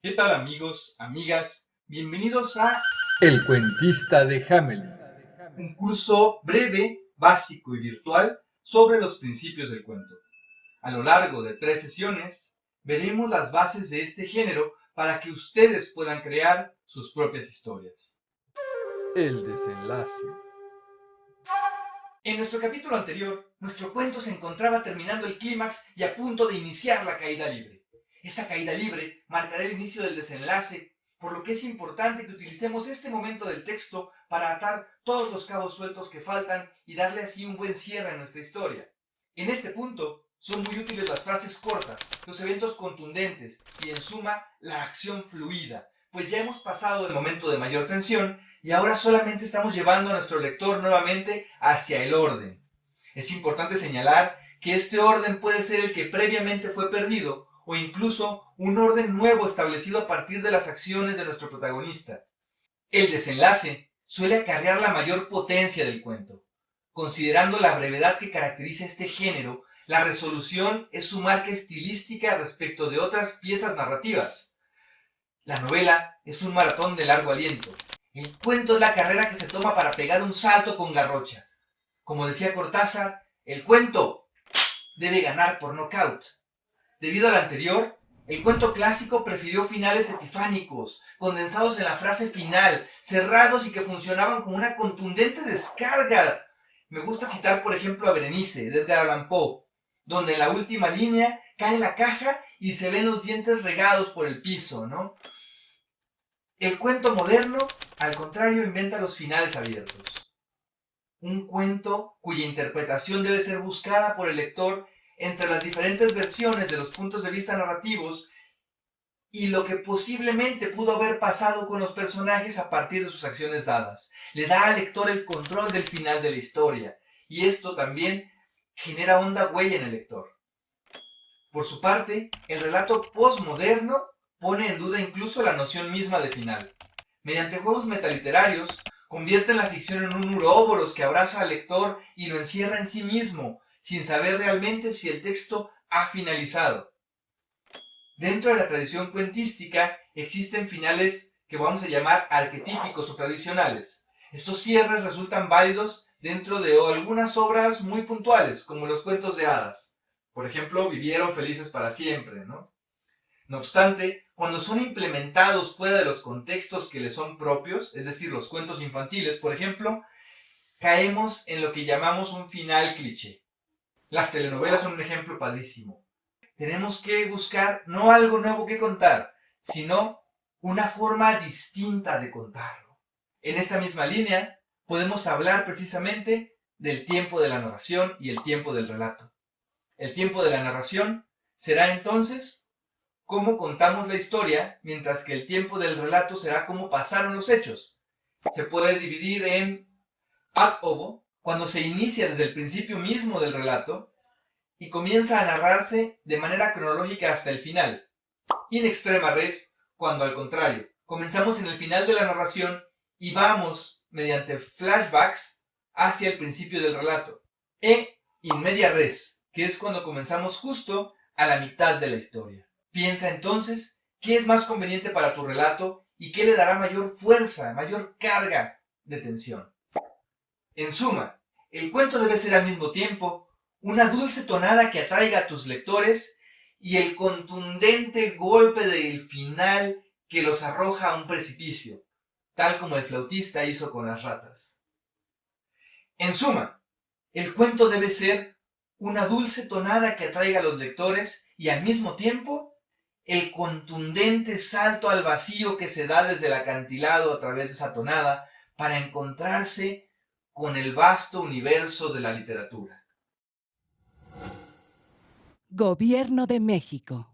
¿Qué tal amigos, amigas? Bienvenidos a El cuentista de Hamelin. un curso breve, básico y virtual sobre los principios del cuento. A lo largo de 3 sesiones, veremos las bases de este género para que ustedes puedan crear sus propias historias. El desenlace. En nuestro capítulo anterior, nuestro cuento se encontraba terminando el clímax y a punto de iniciar la caída libre. Esta caída libre marcará el inicio del desenlace, por lo que es importante que utilicemos este momento del texto para atar todos los cabos sueltos que faltan y darle así un buen cierre a nuestra historia. En este punto, son muy útiles las frases cortas, los eventos contundentes y, en suma, la acción fluida, pues ya hemos pasado del momento de mayor tensión y ahora solamente estamos llevando a nuestro lector nuevamente hacia el orden. Es importante señalar que este orden puede ser el que previamente fue perdido o incluso un orden nuevo establecido a partir de las acciones de nuestro protagonista. El desenlace suele acarrear la mayor potencia del cuento. Considerando la brevedad que caracteriza este género, la resolución es su marca estilística respecto de otras piezas narrativas. La novela es un maratón de largo aliento. El cuento es la carrera que se toma para pegar un salto con garrocha. Como decía Cortázar, el cuento debe ganar por nocaut. Debido al anterior, el cuento clásico prefirió finales epifánicos, condensados en la frase final, cerrados y que funcionaban como una contundente descarga. Me gusta citar, por ejemplo, a Berenice, de Edgar Allan Poe, donde en la última línea cae la caja y se ven los dientes regados por el piso, ¿no? El cuento moderno, al contrario, inventa los finales abiertos. Un cuento cuya interpretación debe ser buscada por el lector entre las diferentes versiones de los puntos de vista narrativos y lo que posiblemente pudo haber pasado con los personajes a partir de sus acciones dadas. Le da al lector el control del final de la historia, y esto también genera honda huella en el lector. Por su parte, el relato postmoderno pone en duda incluso la noción misma de final. Mediante juegos metaliterarios, convierte la ficción en un uroboros que abraza al lector y lo encierra en sí mismo, sin saber realmente si el texto ha finalizado. Dentro de la tradición cuentística existen finales que vamos a llamar arquetípicos o tradicionales. Estos cierres resultan válidos dentro de algunas obras muy puntuales, como los cuentos de hadas. Por ejemplo, vivieron felices para siempre, ¿no? No obstante, cuando son implementados fuera de los contextos que les son propios, es decir, los cuentos infantiles, por ejemplo, caemos en lo que llamamos un final cliché. Las telenovelas son un ejemplo padrísimo. Tenemos que buscar no algo nuevo que contar, sino una forma distinta de contarlo. En esta misma línea, podemos hablar precisamente del tiempo de la narración y el tiempo del relato. El tiempo de la narración será entonces cómo contamos la historia, mientras que el tiempo del relato será cómo pasaron los hechos. Se puede dividir en ad ovo, cuando se inicia desde el principio mismo del relato y comienza a narrarse de manera cronológica hasta el final. In extrema res, cuando al contrario, comenzamos en el final de la narración y vamos mediante flashbacks hacia el principio del relato. E in media res, que es cuando comenzamos justo a la mitad de la historia. Piensa entonces qué es más conveniente para tu relato y qué le dará mayor fuerza, mayor carga de tensión. En suma, el cuento debe ser al mismo tiempo una dulce tonada que atraiga a tus lectores y el contundente golpe del final que los arroja a un precipicio, tal como el flautista hizo con las ratas. En suma, el cuento debe ser una dulce tonada que atraiga a los lectores y al mismo tiempo el contundente salto al vacío que se da desde el acantilado a través de esa tonada para encontrarse con el vasto universo de la literatura. Gobierno de México.